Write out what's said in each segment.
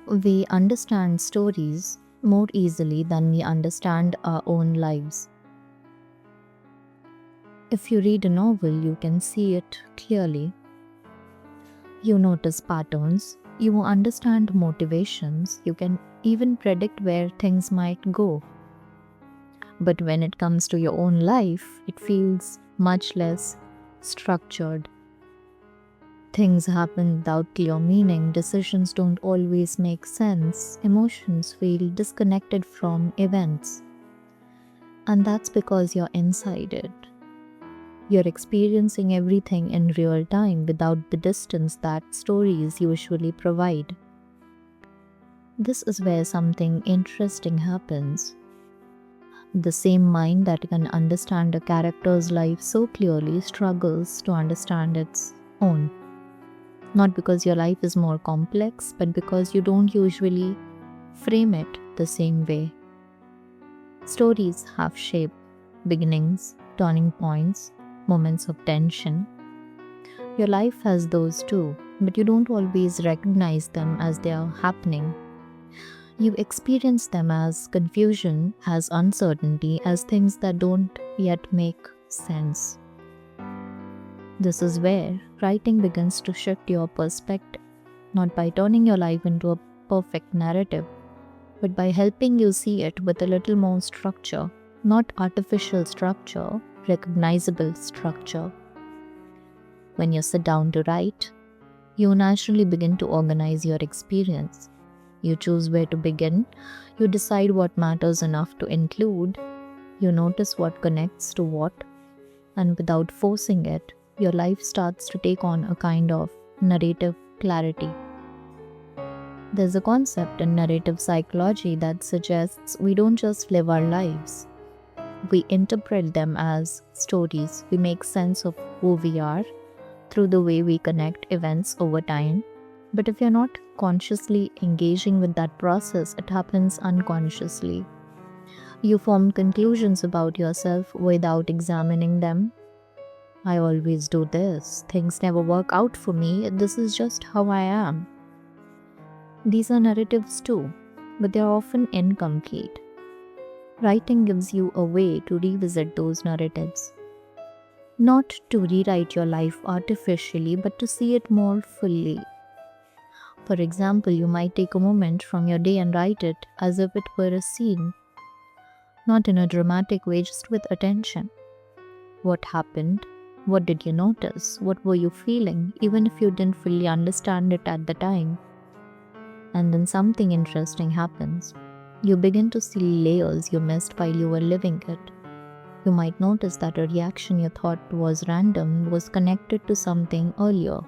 We understand stories more easily than we understand our own lives. If you read a novel, you can see it clearly. You notice patterns, you understand motivations, you can even predict where things might go. But when it comes to your own life, it feels much less structured. Things happen without clear meaning, decisions don't always make sense, emotions feel disconnected from events. And that's because you're inside it. You're experiencing everything in real time without the distance that stories usually provide. This is where something interesting happens. The same mind that can understand a character's life so clearly struggles to understand its own. Not because your life is more complex, but because you don't usually frame it the same way. Stories have shape, beginnings, turning points, moments of tension. Your life has those too, but you don't always recognize them as they are happening. You experience them as confusion, as uncertainty, as things that don't yet make sense. This is where writing begins to shift your perspective, not by turning your life into a perfect narrative, but by helping you see it with a little more structure, not artificial structure, recognizable structure. When you sit down to write, you naturally begin to organize your experience. You choose where to begin, you decide what matters enough to include, you notice what connects to what, and without forcing it, your life starts to take on a kind of narrative clarity. There's a concept in narrative psychology that suggests we don't just live our lives. We interpret them as stories. We make sense of who we are through the way we connect events over time. But if you're not consciously engaging with that process, it happens unconsciously. You form conclusions about yourself without examining them. I always do this. Things never work out for me. This is just how I am. These are narratives too, but they are often incomplete. Writing gives you a way to revisit those narratives. Not to rewrite your life artificially, but to see it more fully. For example, you might take a moment from your day and write it as if it were a scene, not in a dramatic way, just with attention. What happened? What did you notice? What were you feeling, even if you didn't fully understand it at the time? And then something interesting happens. You begin to see layers you missed while you were living it. You might notice that a reaction you thought was random was connected to something earlier,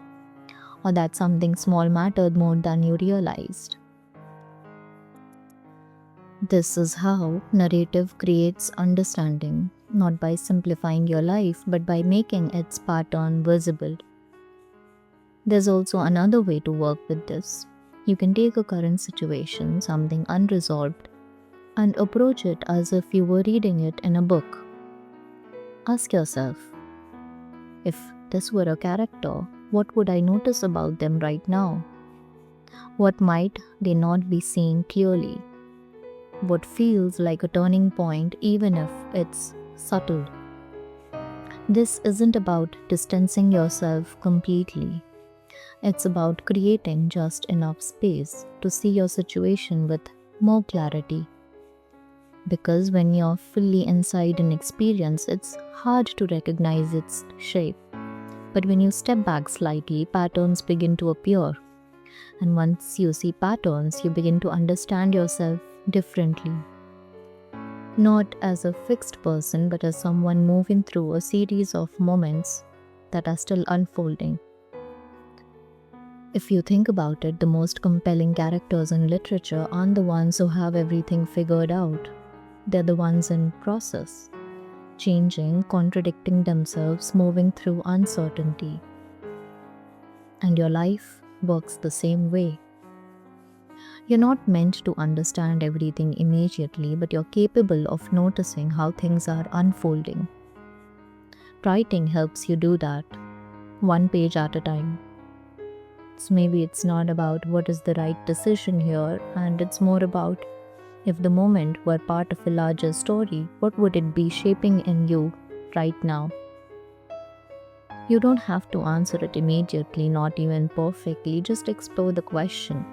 or that something small mattered more than you realized. This is how narrative creates understanding, not by simplifying your life, but by making its pattern visible. There's also another way to work with this. You can take a current situation, something unresolved, and approach it as if you were reading it in a book. Ask yourself, if this were a character, what would I notice about them right now? What might they not be seeing clearly? What feels like a turning point, even if it's subtle? This isn't about distancing yourself completely. It's about creating just enough space to see your situation with more clarity. Because when you're fully inside an experience, it's hard to recognize its shape. But when you step back slightly, patterns begin to appear. And once you see patterns, you begin to understand yourself differently. Not as a fixed person, but as someone moving through a series of moments that are still unfolding. If you think about it, the most compelling characters in literature aren't the ones who have everything figured out. They're the ones in process, changing, contradicting themselves, moving through uncertainty. And your life works the same way. You're not meant to understand everything immediately, but you're capable of noticing how things are unfolding. Writing helps you do that, one page at a time. So maybe it's not about what is the right decision here, and it's more about if the moment were part of a larger story, what would it be shaping in you right now? You don't have to answer it immediately, not even perfectly, just explore the question.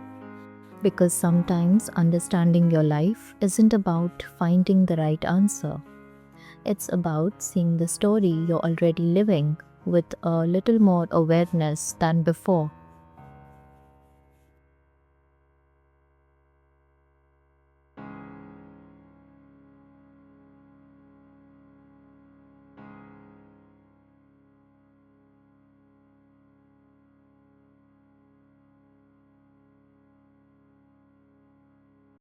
Because sometimes understanding your life isn't about finding the right answer. It's about seeing the story you're already living with a little more awareness than before.